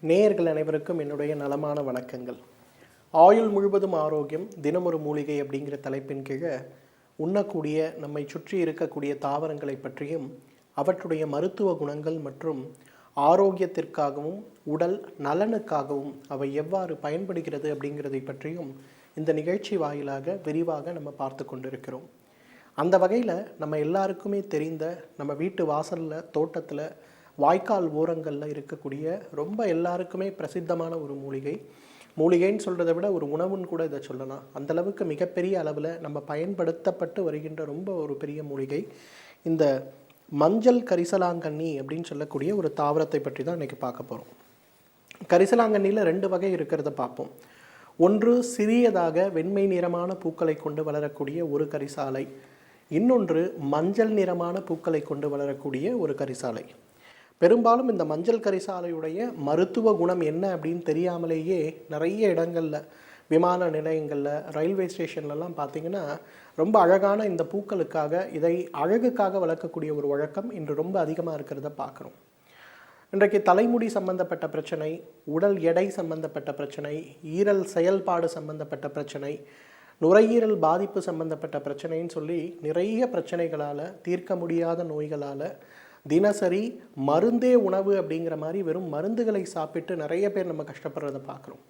நேயர்கள் அனைவருக்கும் என்னுடைய நலமான வணக்கங்கள். ஆயுள் முழுவதும் ஆரோக்கியம் தினமொரு மூலிகை அப்படிங்கிற தலைப்பின் கீழே உண்ணக்கூடிய நம்மை சுற்றி இருக்கக்கூடிய தாவரங்களை பற்றியும் அவற்றுடைய மருத்துவ குணங்கள் மற்றும் ஆரோக்கியத்திற்காகவும் உடல் நலனுக்காகவும் அவை எவ்வாறு பயன்படுகிறது அப்படிங்கிறதை பற்றியும் இந்த நிகழ்ச்சி வாயிலாக விரிவாக நம்ம பார்த்து கொண்டிருக்கிறோம். அந்த வகையில் நம்ம எல்லாருக்குமே தெரிந்த நம்ம வீட்டு வாசலில் தோட்டத்தில் வாய்க்கால் ஓரங்களில் இருக்கக்கூடிய ரொம்ப எல்லாருக்குமே பிரசித்தமான ஒரு மூலிகைன்னு சொல்கிறத விட ஒரு உணவுன்னு கூட இதை சொல்லலாம். அந்தளவுக்கு மிகப்பெரிய அளவில் நம்ம பயன்படுத்தப்பட்டு வருகின்ற ரொம்ப ஒரு பெரிய மூலிகை இந்த மஞ்சள் கரிசலாங்கண்ணி அப்படின்னு சொல்லக்கூடிய ஒரு தாவரத்தை பற்றி தான் இன்றைக்கி பார்க்க போகிறோம். கரிசலாங்கண்ணியில் 2 வகை இருக்கிறத பார்ப்போம். ஒன்று சிறியதாக வெண்மை நிறமான பூக்களை கொண்டு வளரக்கூடிய ஒரு கரிசாலை, இன்னொன்று மஞ்சள் நிறமான பூக்களை கொண்டு வளரக்கூடிய ஒரு கரிசாலை. பெரும்பாலும் இந்த மஞ்சள் கரிசாலையுடைய மருத்துவ குணம் என்ன அப்படின்னு தெரியாமலேயே நிறைய இடங்களில், விமான நிலையங்களில், ரயில்வே ஸ்டேஷன்லலாம் பார்த்திங்கன்னா ரொம்ப அழகான இந்த பூக்களுக்காக இதை அழகுக்காக வளர்க்கக்கூடிய ஒரு வழக்கம் இன்று ரொம்ப அதிகமாக இருக்கிறத பார்க்குறோம். இன்றைக்கு தலைமுடி சம்பந்தப்பட்ட பிரச்சனை, உடல் எடை சம்பந்தப்பட்ட பிரச்சனை, ஈரல் செயல்பாடு சம்பந்தப்பட்ட பிரச்சனை, நுரையீரல் பாதிப்பு சம்பந்தப்பட்ட பிரச்சனைன்னு சொல்லி நிறைய பிரச்சனைகளால், தீர்க்க முடியாத நோய்களால் தினசரி மருந்தே உணவு அப்படிங்கிற மாதிரி வெறும் மருந்துகளை சாப்பிட்டு நிறைய பேர் நம்ம கஷ்டப்படுறதை பார்க்குறோம்.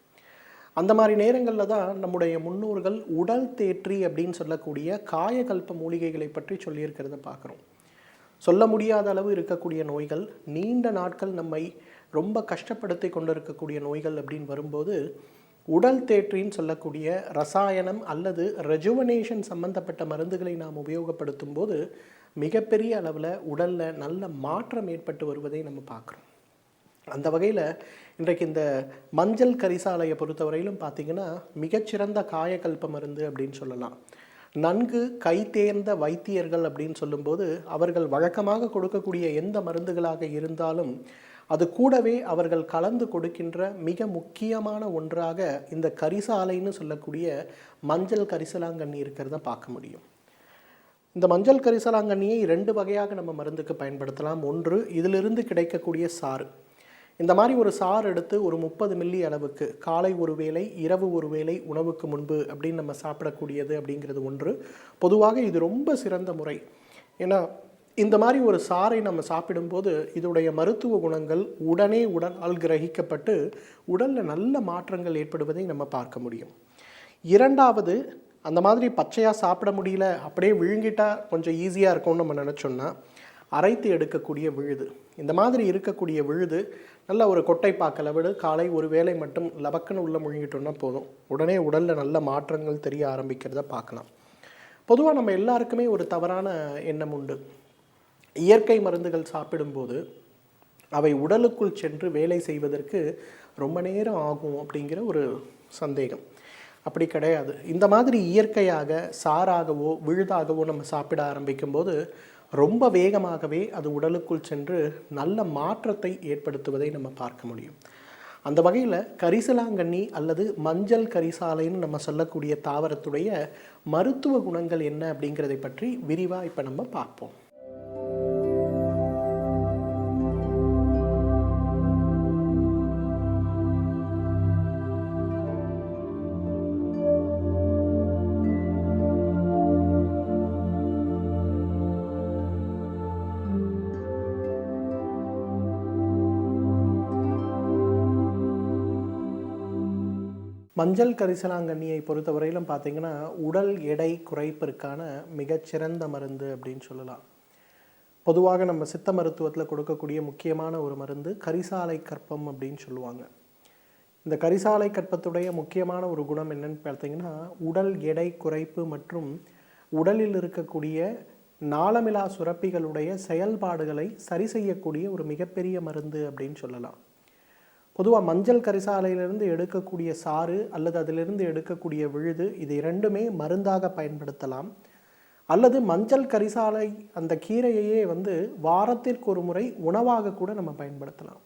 அந்த மாதிரி நேரங்களில் தான் நம்முடைய முன்னோர்கள் உடல் தேற்றி அப்படின்னு சொல்லக்கூடிய காயகல்ப மூலிகைகளை பற்றி சொல்லியிருக்கிறத பார்க்குறோம். சொல்ல முடியாத அளவு இருக்கக்கூடிய நோய்கள், நீண்ட நாட்கள் நம்மை ரொம்ப கஷ்டப்படுத்தி கொண்டு இருக்கக்கூடிய நோய்கள் அப்படின்னு வரும்போது உடல் தேற்றின்னு சொல்லக்கூடிய ரசாயனம் அல்லது ரெஜுவனேஷன் சம்பந்தப்பட்ட மருந்துகளை நாம் உபயோகப்படுத்தும் போது மிகப்பெரிய அளவில் உடலில் நல்ல மாற்றம் ஏற்பட்டு வருவதை நம்ம பார்க்குறோம். அந்த வகையில் இன்றைக்கு இந்த மஞ்சள் கரிசாலையை பொறுத்தவரையிலும் பார்த்திங்கன்னா மிகச்சிறந்த காயகல்ப மருந்து அப்படின்னு சொல்லலாம். நன்கு கை தேர்ந்த வைத்தியர்கள் அப்படின்னு சொல்லும்போது அவர்கள் வழக்கமாக கொடுக்கக்கூடிய எந்த மருந்துகளாக இருந்தாலும் அது கூடவே அவர்கள் கலந்து கொடுக்கின்ற மிக முக்கியமான ஒன்றாக இந்த கரிசாலைன்னு சொல்லக்கூடிய மஞ்சள் கரிசலாங்கண்ணி இருக்கிறத பார்க்க முடியும். இந்த மஞ்சள் கரிசலாங்கண்ணியை 2 வகையாக நம்ம மருந்துக்கு பயன்படுத்தலாம். ஒன்று, இதிலிருந்து கிடைக்கக்கூடிய சாறு. இந்த மாதிரி ஒரு சாறு எடுத்து ஒரு 30 மில்லி அளவுக்கு காலை ஒரு வேளை, இரவு ஒரு வேளை உணவுக்கு முன்பு அப்படின்னு நம்ம சாப்பிடக்கூடியது அப்படிங்கிறது ஒன்று. பொதுவாக இது ரொம்ப சிறந்த முறை. ஏன்னா இந்த மாதிரி ஒரு சாறை நம்ம சாப்பிடும்போது இதோடைய மருத்துவ குணங்கள் உடலால் கிரகிக்கப்பட்டு உடலில் நல்ல மாற்றங்கள் ஏற்படுவதை நம்ம பார்க்க முடியும். இரண்டாவது, அந்த மாதிரி பச்சையாக சாப்பிட முடியல, அப்படியே விழுங்கிட்டால் கொஞ்சம் ஈஸியாக இருக்கும்னு நம்ம நினச்சோன்னா அரைத்து எடுக்கக்கூடிய விழுது. இந்த மாதிரி இருக்கக்கூடிய விழுது நல்ல ஒரு கொட்டை பாக்கலை விட காலை ஒரு வேளை மட்டும் லபக்குன்னு உள்ளே முழுங்கிட்டோம்னா போதும், உடனே உடலில் நல்ல மாற்றங்கள் தெரிய ஆரம்பிக்கிறத பார்க்கலாம். பொதுவாக நம்ம எல்லாருக்குமே ஒரு தவறான எண்ணம் உண்டு. இயற்கை மருந்துகள் சாப்பிடும்போது அவை உடலுக்குள் சென்று வேலை செய்வதற்கு ரொம்ப நேரம் ஆகும் அப்படிங்கிற ஒரு சந்தேகம். அப்படி கிடையாது. இந்த மாதிரி இயற்கையாக சாராகவோ விழுதாகவோ நம்ம சாப்பிட ஆரம்பிக்கும்போது ரொம்ப வேகமாகவே அது உடலுக்குள் சென்று நல்ல மாற்றத்தை ஏற்படுத்துவதை நம்ம பார்க்க முடியும். அந்த வகையில் கரிசலாங்கண்ணி அல்லது மஞ்சள் கரிசாலைன்னு நம்ம சொல்லக்கூடிய தாவரத்துடைய மருத்துவ குணங்கள் என்ன அப்படிங்கிறதை பற்றி விரிவாக இப்போ நம்ம பார்ப்போம். மஞ்சள் கரிசலாங்கண்ணியை பொறுத்தவரையிலும் பார்த்திங்கன்னா உடல் எடை குறைப்பிற்கான மிகச்சிறந்த மருந்து அப்படின்னு சொல்லலாம். பொதுவாக நம்ம சித்த மருத்துவத்தில் கொடுக்கக்கூடிய முக்கியமான ஒரு மருந்து கரிசாலை கற்பம் அப்படின்னு சொல்லுவாங்க. இந்த கரிசாலை கற்பத்துடைய முக்கியமான ஒரு குணம் என்னன்னு பார்த்திங்கன்னா உடல் எடை குறைப்பு மற்றும் உடலில் இருக்கக்கூடிய நாளமிலா சுரப்பிகளுடைய செயல்பாடுகளை சரி செய்யக்கூடிய ஒரு மிகப்பெரிய மருந்து அப்படின்னு சொல்லலாம். பொதுவாக மஞ்சள் கரிசாலையிலிருந்து எடுக்கக்கூடிய சாறு அல்லது அதிலிருந்து எடுக்கக்கூடிய விழுது இது 2மே மருந்தாக பயன்படுத்தலாம். அல்லது மஞ்சள் கரிசாலை அந்த கீரையையே வாரத்திற்கு ஒரு முறை உணவாக கூட நம்ம பயன்படுத்தலாம்.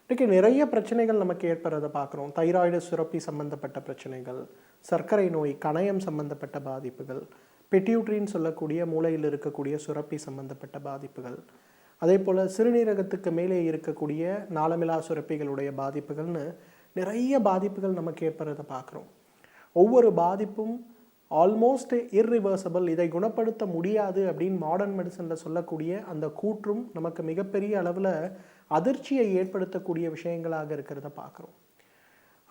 இன்றைக்கி நிறைய பிரச்சனைகள் நமக்கு ஏற்படுறதை பார்க்குறோம். தைராய்டு சுரப்பி சம்பந்தப்பட்ட பிரச்சனைகள், சர்க்கரை நோய், கணையம் சம்பந்தப்பட்ட பாதிப்புகள், பெட்யூட்ரின்னு சொல்லக்கூடிய மூளையில் இருக்கக்கூடிய சுரப்பி சம்பந்தப்பட்ட பாதிப்புகள், அதே போல் சிறுநீரகத்துக்கு மேலே இருக்கக்கூடிய நாளமிலா சுரப்பிகளுடைய பாதிப்புகள்னு நிறைய பாதிப்புகள் நமக்கு ஏற்படுறதை பார்க்குறோம். ஒவ்வொரு பாதிப்பும் ஆல்மோஸ்ட் இர்ரிவர்சபிள், இதை குணப்படுத்த முடியாது அப்படின்னு மாடர்ன் மெடிசனில் சொல்லக்கூடிய அந்த கூற்றும் நமக்கு மிகப்பெரிய அளவில் அதிர்ச்சியை ஏற்படுத்தக்கூடிய விஷயங்களாக இருக்கிறத பார்க்குறோம்.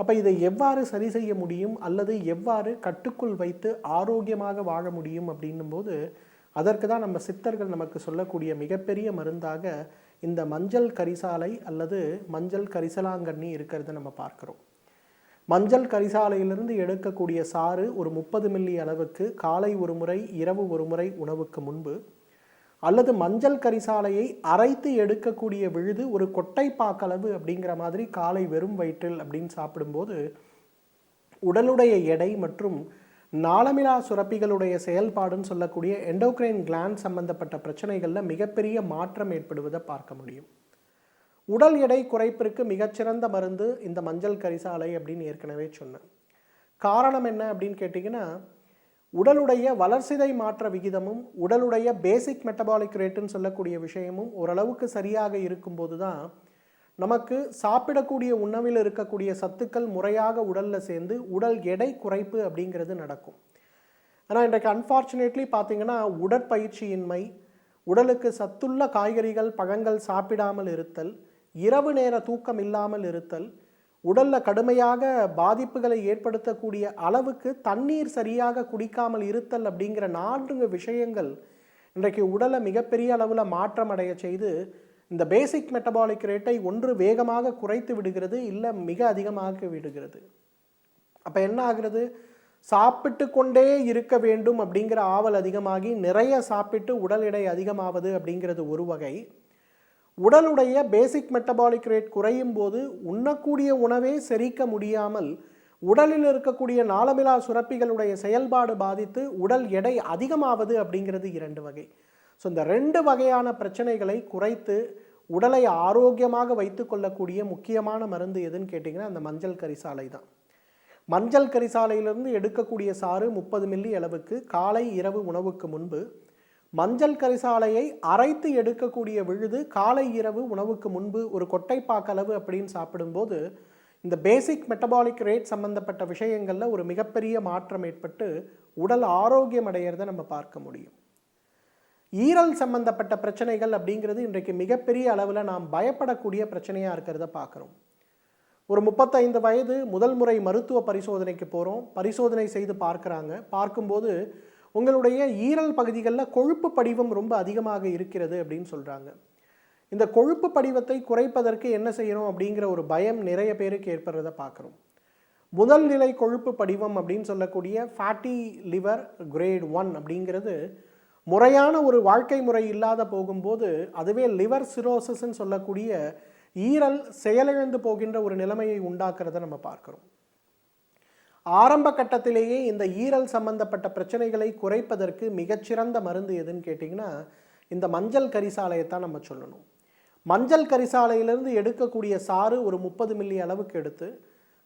அப்போ இதை எவ்வாறு சரி செய்ய முடியும் அல்லது எவ்வாறு கட்டுக்குள் வைத்து ஆரோக்கியமாக வாழ முடியும் அப்படின்னும் போது அதற்கு தான் நம்ம சித்தர்கள் நமக்கு சொல்லக்கூடிய மிகப்பெரிய மருந்தாக இந்த மஞ்சள் கரிசாலை அல்லது மஞ்சள் கரிசலாங்கண்ணி இருக்கிறத நம்ம பார்க்குறோம். மஞ்சள் கரிசாலையிலிருந்து எடுக்கக்கூடிய சாறு ஒரு 30 மில்லி அளவுக்கு காலை ஒரு முறை இரவு ஒரு முறை உணவுக்கு முன்பு, அல்லது மஞ்சள் கரிசாலையை அரைத்து எடுக்கக்கூடிய விழுது ஒரு கொட்டைப்பாக்களவு அப்படிங்கிற மாதிரி காலை வெறும் வயிற்றில் அப்படின்னு சாப்பிடும்போது உடலுடைய எடை மற்றும் நாளமிலா சுரப்பிகளுடைய செயல்பாடுன்னு சொல்லக்கூடிய எண்டோக்ரைன் கிளாண்ட் சம்பந்தப்பட்ட பிரச்சனைகளில் மிகப்பெரிய மாற்றம் ஏற்படுவதை பார்க்க முடியும். உடல் எடை குறைப்பிற்கு மிகச்சிறந்த மருந்து இந்த மஞ்சள் கரிசாலை அப்படின்னு ஏற்கனவே சொன்னேன். காரணம் என்ன அப்படின்னு கேட்டிங்கன்னா, உடலுடைய வளர்சிதை மாற்ற விகிதமும் உடலுடைய பேசிக் மெட்டபாலிக் ரேட்டுன்னு சொல்லக்கூடிய விஷயமும் ஓரளவுக்கு சரியாக இருக்கும்போது தான் நமக்கு சாப்பிடக்கூடிய உணவில் இருக்கக்கூடிய சத்துக்கள் முறையாக உடலில் சேர்ந்து உடல் எடை குறைப்பு அப்படிங்கிறது நடக்கும். ஆனால் இன்றைக்கு அன்ஃபார்ச்சுனேட்லி பார்த்திங்கன்னா உடற்பயிற்சியின்மை, உடலுக்கு சத்துள்ள காய்கறிகள் பழங்கள் சாப்பிடாமல் இருத்தல், இரவு நேர தூக்கம் இல்லாமல் இருத்தல், உடலில் கடுமையாக பாதிப்புகளை ஏற்படுத்தக்கூடிய அளவுக்கு தண்ணீர் சரியாக குடிக்காமல் இருத்தல் அப்படிங்கிற 4 விஷயங்கள் இன்றைக்கு உடலை மிகப்பெரிய அளவில் மாற்றம் அடைய செய்து இந்த பேசிக் மெட்டபாலிக் ரேட்டை ஒன்று வேகமாக குறைத்து விடுகிறது, இல்லை மிக அதிகமாக விடுகிறது. அப்போ என்ன ஆகிறது, சாப்பிட்டு கொண்டே இருக்க வேண்டும் அப்படிங்கிற ஆவல் அதிகமாகி நிறைய சாப்பிட்டு உடல் எடை அதிகமாவது அப்படிங்கிறது ஒரு வகை. உடலுடைய பேசிக் மெட்டபாலிக் ரேட் குறையும் போது உண்ணக்கூடிய உணவே செரிக்க முடியாமல் உடலில் இருக்கக்கூடிய நாளமிலா சுரப்பிகளுடைய செயல்பாடு பாதித்து உடல் எடை அதிகமாவது அப்படிங்கிறது 2 வகை. ஸோ இந்த 2 வகையான பிரச்சனைகளை குறைத்து உடலை ஆரோக்கியமாக வைத்து கொள்ளக்கூடிய முக்கியமான மருந்து எதுன்னு கேட்டிங்கன்னா அந்த மஞ்சள் கரிசாலை தான். மஞ்சள் கரிசாலையிலிருந்து எடுக்கக்கூடிய சாறு 30 மில்லி அளவுக்கு காலை இரவு உணவுக்கு முன்பு, மஞ்சள் கரிசாலையை அரைத்து எடுக்கக்கூடிய விழுது காலை இரவு உணவுக்கு முன்பு ஒரு கொட்டைப்பாக்களவு அப்படின்னு சாப்பிடும்போது இந்த பேசிக் மெட்டபாலிக் ரேட் சம்பந்தப்பட்ட விஷயங்களில் ஒரு மிகப்பெரிய மாற்றம் ஏற்பட்டு உடல் ஆரோக்கியம் அடையிறதை நம்ம பார்க்க முடியும். ஈரல் சம்பந்தப்பட்ட பிரச்சனைகள் அப்படிங்கிறது இன்றைக்கு மிகப்பெரிய அளவில் நாம் பயப்படக்கூடிய பிரச்சனையாக இருக்கிறத பார்க்குறோம். ஒரு 35 வயது முதல் முறை மருத்துவ பரிசோதனைக்கு போகிறோம், பரிசோதனை செய்து பார்க்கும்போது உங்களுடைய ஈரல் பகுதிகளில் கொழுப்பு படிவம் ரொம்ப அதிகமாக இருக்கிறது அப்படின்னு சொல்கிறாங்க. இந்த கொழுப்பு படிவத்தை குறைப்பதற்கு என்ன செய்யணும் அப்படிங்கிற ஒரு பயம் நிறைய பேருக்கு ஏற்படுறதை பார்க்குறோம். முதல் நிலை கொழுப்பு படிவம் அப்படின்னு சொல்லக்கூடிய ஃபேட்டி லிவர் கிரேட் 1 அப்படிங்கிறது முறையான ஒரு வாழ்க்கை முறை இல்லாத போகும்போது அதுவே லிவர் சிரோசிஸ்ன்னு சொல்லக்கூடிய ஈரல் செயலிழந்து போகின்ற ஒரு நிலைமையை உண்டாக்குறதை நம்ம பார்க்குறோம். ஆரம்ப கட்டத்திலேயே இந்த ஈரல் சம்பந்தப்பட்ட பிரச்சனைகளை குறைப்பதற்கு மிகச்சிறந்த மருந்து எதுன்னு கேட்டிங்கன்னா இந்த மஞ்சள் கரிசாலையை தான் நம்ம சொல்லணும். மஞ்சள் கரிசாலையிலிருந்து எடுக்கக்கூடிய சாறு ஒரு 30 மில்லி அளவுக்கு எடுத்து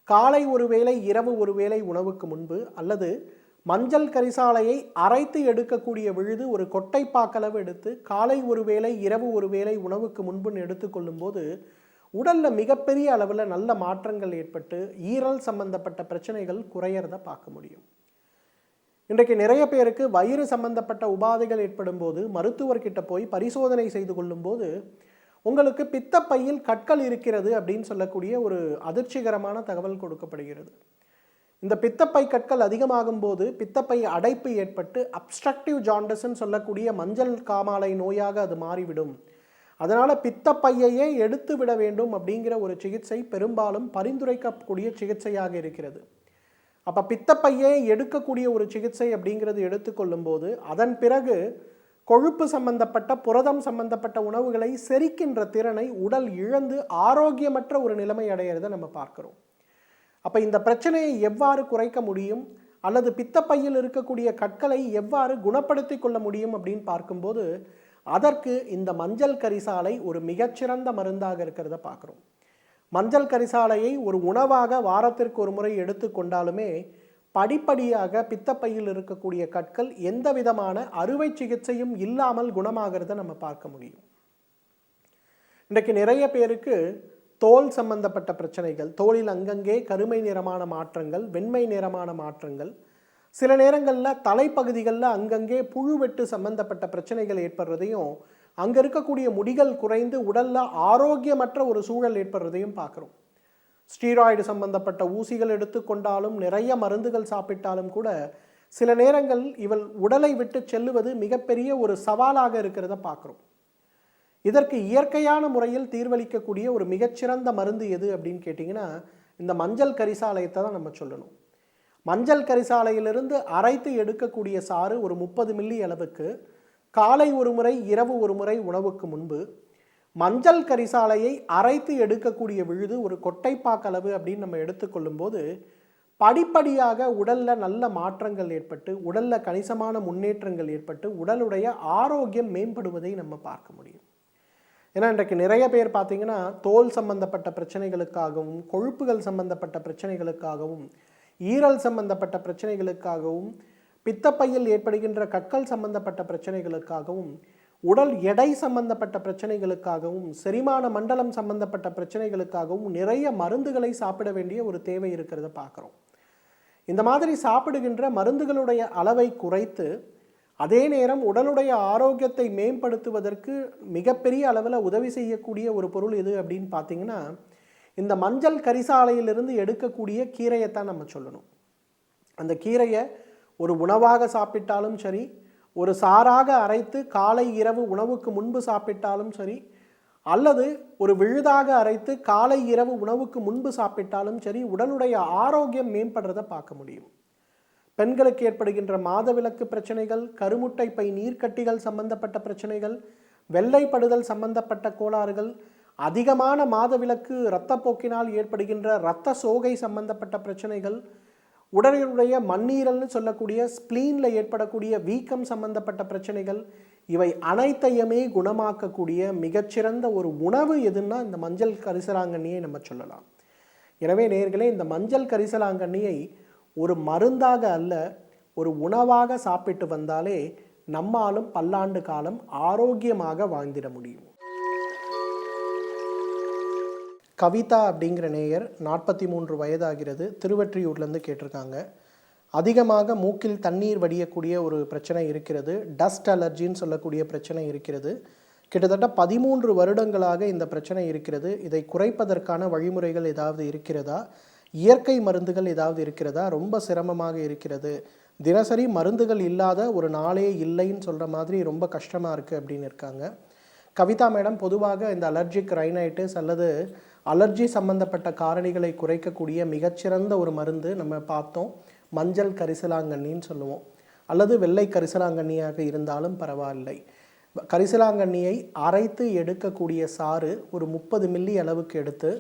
காலை ஒரு வேளை இரவு ஒரு வேளை உணவுக்கு முன்பு, அல்லது மஞ்சள் கரிசாலையை அரைத்து எடுக்கக்கூடிய விழுது ஒரு கொட்டைப்பாக்களவு எடுத்து காலை ஒரு வேளை இரவு ஒரு வேளை உணவுக்கு முன்புன்னு எடுத்துக்கொள்ளும் போது உடலில் மிகப்பெரிய அளவில் நல்ல மாற்றங்கள் ஏற்பட்டு ஈரல் சம்பந்தப்பட்ட பிரச்சனைகள் குறையிறத பார்க்க முடியும். இன்றைக்கு நிறைய பேருக்கு வயிறு சம்பந்தப்பட்ட உபாதைகள் ஏற்படும் போது மருத்துவர்கிட்ட போய் பரிசோதனை செய்து கொள்ளும்போது உங்களுக்கு பித்தப்பையில் கற்கள் இருக்கிறது அப்படின்னு சொல்லக்கூடிய ஒரு அதிர்ச்சிகரமான தகவல் கொடுக்கப்படுகிறது. இந்த பித்தப்பை கற்கள் அதிகமாகும் போது பித்தப்பை அடைப்பு ஏற்பட்டு அப்ஸ்ட்ரக்டிவ் ஜாண்டிஸ்ன்னு சொல்லக்கூடிய மஞ்சள் காமாலை நோயாக அது மாறிவிடும். அதனால் பித்தப்பையையே எடுத்து விட வேண்டும் அப்படிங்கிற ஒரு சிகிச்சை பெரும்பாலும் பரிந்துரைக்கக்கூடிய சிகிச்சையாக இருக்கிறது. அப்போ பித்தப்பையே எடுக்கக்கூடிய ஒரு சிகிச்சை அப்படிங்கிறது எடுத்துக்கொள்ளும் போது அதன் பிறகு கொழுப்பு சம்பந்தப்பட்ட புரதம் சம்பந்தப்பட்ட உணவுகளை செரிக்கின்ற திறனை உடல் இழந்து ஆரோக்கியமற்ற ஒரு நிலைமை அடையிறதை நம்ம பார்க்குறோம். அப்போ இந்த பிரச்சனையை எவ்வாறு குறைக்க முடியும் அல்லது பித்தப்பையில் இருக்கக்கூடிய கற்களை எவ்வாறு குணப்படுத்தி கொள்ள முடியும் அப்படின்னு பார்க்கும்போது அதற்கு இந்த மஞ்சள் கரிசாலை ஒரு மிகச்சிறந்த மருந்தாக இருக்கிறத பார்க்குறோம். மஞ்சள் கரிசாலையை ஒரு உணவாக வாரத்திற்கு ஒரு முறை எடுத்துக்கொண்டாலுமே படிப்படியாக பித்தப்பையில் இருக்கக்கூடிய கற்கள் எந்த விதமான அறுவை சிகிச்சையும் இல்லாமல் குணமாகிறத நம்ம பார்க்க முடியும். இன்றைக்கு நிறைய பேருக்கு தோல் சம்பந்தப்பட்ட பிரச்சனைகள், தோலில் அங்கங்கே கருமை நிறமான மாற்றங்கள், வெண்மை நிறமான மாற்றங்கள், சில நேரங்களில் தலைப்பகுதிகளில் அங்கங்கே புழுவெட்டு சம்பந்தப்பட்ட பிரச்சனைகள் ஏற்படுறதையும், அங்கே இருக்கக்கூடிய முடிகள் குறைந்து உடலில் ஆரோக்கியமற்ற ஒரு சூழல் ஏற்படுறதையும் பார்க்குறோம். ஸ்டீராய்டு சம்பந்தப்பட்ட ஊசிகள் எடுத்துக்கொண்டாலும், நிறைய மருந்துகள் சாப்பிட்டாலும் கூட சில நேரங்கள் இவள் உடலை விட்டு செல்லுவது மிகப்பெரிய ஒரு சவாலாக இருக்கிறத பார்க்குறோம். இதற்கு இயற்கையான முறையில் தீர்வளிக்கக்கூடிய ஒரு மிகச்சிறந்த மருந்து எது அப்படின்னு கேட்டிங்கன்னா, இந்த மஞ்சள் கரிசாலையத்தை தான் நம்ம சொல்லணும். மஞ்சள் கரிசாலையிலிருந்து அரைத்து எடுக்கக்கூடிய சாறு ஒரு 30 மில்லி அளவுக்கு காலை ஒரு முறை, இரவு ஒரு முறை உணவுக்கு முன்பு, மஞ்சள் கரிசாலையை அரைத்து எடுக்கக்கூடிய விழுது ஒரு கொட்டைப்பாக்களவு அப்படின்னு நம்ம எடுத்துக்கொள்ளும் போது படிப்படியாக உடலில் நல்ல மாற்றங்கள் ஏற்பட்டு, உடலில் கணிசமான முன்னேற்றங்கள் ஏற்பட்டு, உடலுடைய ஆரோக்கியம் மேம்படுவதை நம்ம பார்க்க முடியும். ஏன்னா இன்றைக்கு நிறைய பேர் பார்த்தீங்கன்னா தோல் சம்பந்தப்பட்ட பிரச்சனைகளுக்காகவும், கொழுப்புகள் சம்பந்தப்பட்ட பிரச்சனைகளுக்காகவும், ஈரல் சம்பந்தப்பட்ட பிரச்சனைகளுக்காகவும், பித்தப்பையில் ஏற்படுகின்ற கற்கள் சம்பந்தப்பட்ட பிரச்சனைகளுக்காகவும், உடல் எடை சம்பந்தப்பட்ட பிரச்சனைகளுக்காகவும், செரிமான மண்டலம் சம்பந்தப்பட்ட பிரச்சனைகளுக்காகவும் நிறைய மருந்துகளை சாப்பிட வேண்டிய ஒரு தேவை இருக்கிறத பார்க்குறோம். இந்த மாதிரி சாப்பிடுகின்ற மருந்துகளுடைய அளவை குறைத்து, அதே நேரம் உடலுடைய ஆரோக்கியத்தை மேம்படுத்துவதற்கு மிகப்பெரிய அளவில் உதவி செய்யக்கூடிய ஒரு பொருள் எது அப்படின்னு பார்த்தீங்கன்னா, இந்த மஞ்சள் கரிசாலையிலிருந்து எடுக்கக்கூடிய கீரையைத்தான் நம்ம சொல்லணும். அந்த கீரையை ஒரு உணவாக சாப்பிட்டாலும் சரி, ஒரு சாறாக அரைத்து காலை இரவு உணவுக்கு முன்பு சாப்பிட்டாலும் சரி, அல்லது ஒரு விழுதாக அரைத்து காலை இரவு உணவுக்கு முன்பு சாப்பிட்டாலும் சரி, உடலுடைய ஆரோக்கியம் மேம்படுறதை பார்க்க முடியும். பெண்களுக்கு ஏற்படுகின்ற மாதவிலக்கு பிரச்சனைகள், கருமுட்டை பை நீர்க்கட்டிகள் சம்பந்தப்பட்ட பிரச்சனைகள், வெள்ளைப்படுதல் சம்பந்தப்பட்ட கோளாறுகள், அதிகமான மாதவிலக்கு இரத்தப்போக்கினால் ஏற்படுகின்ற இரத்த சோகை சம்பந்தப்பட்ட பிரச்சனைகள், உடலுடைய மண்ணீரல்னு சொல்லக்கூடிய ஸ்ப்ளீனில் ஏற்படக்கூடிய வீக்கம் சம்பந்தப்பட்ட பிரச்சனைகள், இவை அனைத்தையுமே குணமாக்கக்கூடிய மிகச்சிறந்த ஒரு உணவு எதுன்னா இந்த மஞ்சள் கரிசலாங்கண்ணியை நம்ம சொல்லலாம். எனவே நேயர்களே, இந்த மஞ்சள் கரிசலாங்கண்ணியை ஒரு மருந்தாக அல்ல, ஒரு உணவாக சாப்பிட்டு வந்தாலே நம்மாலும் பல்லாண்டு காலம் ஆரோக்கியமாக வாழ்ந்திட முடியும். கவிதா அப்படிங்கிற நேயர் 43 வயதாகிறது, திருவெற்றியூர்லேருந்து கேட்டிருக்காங்க. அதிகமாக மூக்கில் தண்ணீர் வடியக்கூடிய ஒரு பிரச்சனை இருக்கிறது, டஸ்ட் அலர்ஜின்னு சொல்லக்கூடிய பிரச்சனை இருக்கிறது. கிட்டத்தட்ட 13 வருடங்களாக இந்த பிரச்சனை இருக்கிறது. இதை குறைப்பதற்கான வழிமுறைகள் ஏதாவது இருக்கிறதா? இயற்கை மருந்துகள் ஏதாவது இருக்கிறதா? ரொம்ப சிரமமாக இருக்கிறது, தினசரி மருந்துகள் இல்லாத ஒரு நாளே இல்லைன்னு சொல்கிற மாதிரி ரொம்ப கஷ்டமாக இருக்குது அப்படின்னு இருக்காங்க. கவிதா மேடம், பொதுவாக இந்த அலர்ஜிக் ரைனைட்டிஸ் அல்லது அலர்ஜி சம்பந்தப்பட்ட காரணிகளை குறைக்கக்கூடிய மிகச்சிறந்த ஒரு மருந்து நம்ம பார்த்தோம், மஞ்சள் கரிசலாங்கண்ணின்னு சொல்லுவோம், அல்லது வெள்ளை கரிசலாங்கண்ணியாக இருந்தாலும் பரவாயில்லை. கரிசலாங்கண்ணியை அரைத்து எடுக்கக்கூடிய சாறு ஒரு 30 மில்லி அளவுக்கு எடுத்து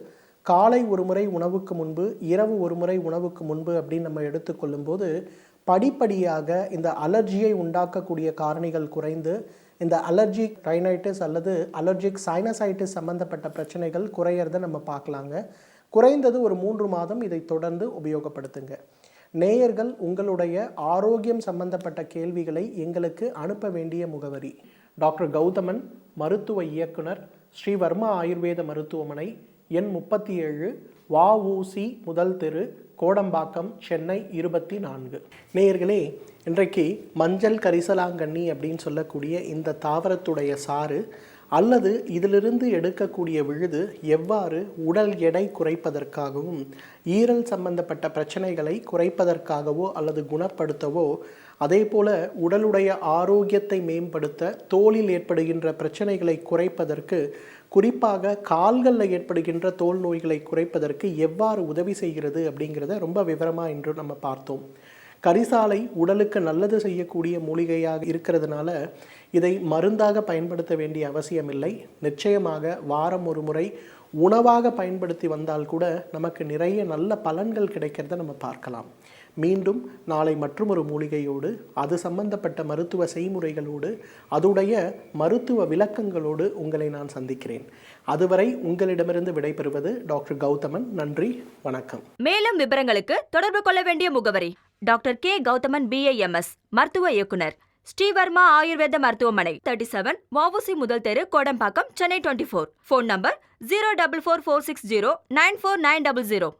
காலை ஒரு முறை உணவுக்கு முன்பு, இரவு ஒரு முறை உணவுக்கு முன்பு அப்படின்னு நம்ம எடுத்துக்கொள்ளும்போது படிப்படியாக இந்த அலர்ஜியை உண்டாக்கக்கூடிய காரணிகள் குறைந்து, இந்த அலர்ஜிக் ரைனைட்டிஸ் அல்லது அலர்ஜிக் சைனசைட்டிஸ் சம்பந்தப்பட்ட பிரச்சனைகள் குறையிறத நம்ம பார்க்கலாங்க. குறைந்தது ஒரு 3 மாதம் இதை தொடர்ந்து உபயோகப்படுத்துங்க. நேயர்கள் உங்களுடைய ஆரோக்கியம் சம்பந்தப்பட்ட கேள்விகளை எங்களுக்கு அனுப்ப வேண்டிய முகவரி: டாக்டர் கௌதமன், மருத்துவ இயக்குனர், ஸ்ரீவர்மா ஆயுர்வேத மருத்துவமனை, எண் 37, வஉசி முதல் தெரு, கோடம்பாக்கம், சென்னை 24. நேயர்களே, இன்றைக்கு மஞ்சள் கரிசலாங்கண்ணி அப்படின்னு சொல்லக்கூடிய இந்த தாவரத்துடைய சாறு அல்லது இதிலிருந்து எடுக்கக்கூடிய விழுது எவ்வாறு உடல் எடை குறைப்பதற்காகவும், ஈரல் சம்பந்தப்பட்ட பிரச்சனைகளை குறைப்பதற்காகவோ அல்லது குணப்படுத்தவோ, அதே போல உடலுடைய ஆரோக்கியத்தை மேம்படுத்த, தோலில் ஏற்படுகின்ற பிரச்சனைகளை குறைப்பதற்கு, குறிப்பாக கால்களில் ஏற்படுகின்ற தோல் நோய்களை குறைப்பதற்கு எவ்வாறு உதவி செய்கிறது அப்படிங்கிறத ரொம்ப விவரமாக இன்று நம்ம பார்த்தோம். கரிசாலை உடலுக்கு நல்லது செய்யக்கூடிய மூலிகையாக இருக்கிறதுனால இதை மருந்தாக பயன்படுத்த வேண்டிய அவசியமில்லை. நிச்சயமாக வாரம் ஒரு முறை உணவாக பயன்படுத்தி வந்தால் கூட நமக்கு நிறைய நல்ல பலன்கள் கிடைக்கிறத நம்ம பார்க்கலாம். மீண்டும் நாளை மற்றொரு மூலிகையோடு, அது சம்பந்தப்பட்ட மருத்துவ செய்முறைகளோடு, அதுடைய மருத்துவ விளக்கங்களோடு உங்களை நான் சந்திக்கிறேன். அதுவரை உங்களிடமிருந்து விடைபெறுவது டாக்டர் கௌதமன். நன்றி, வணக்கம். மேலும் விவரங்களுக்கு தொடர்பு கொள்ள வேண்டிய முகவரி: டாக்டர்.க. கௌதமன், BAMS, மருத்துவ இயக்குனர், ஸ்ரீவர்மா ஆயுர்வேத மருத்துவமனை 37 வஉசி முதல் தெரு கோடம்பாக்கம் சென்னை 24. Phone number 04446094900.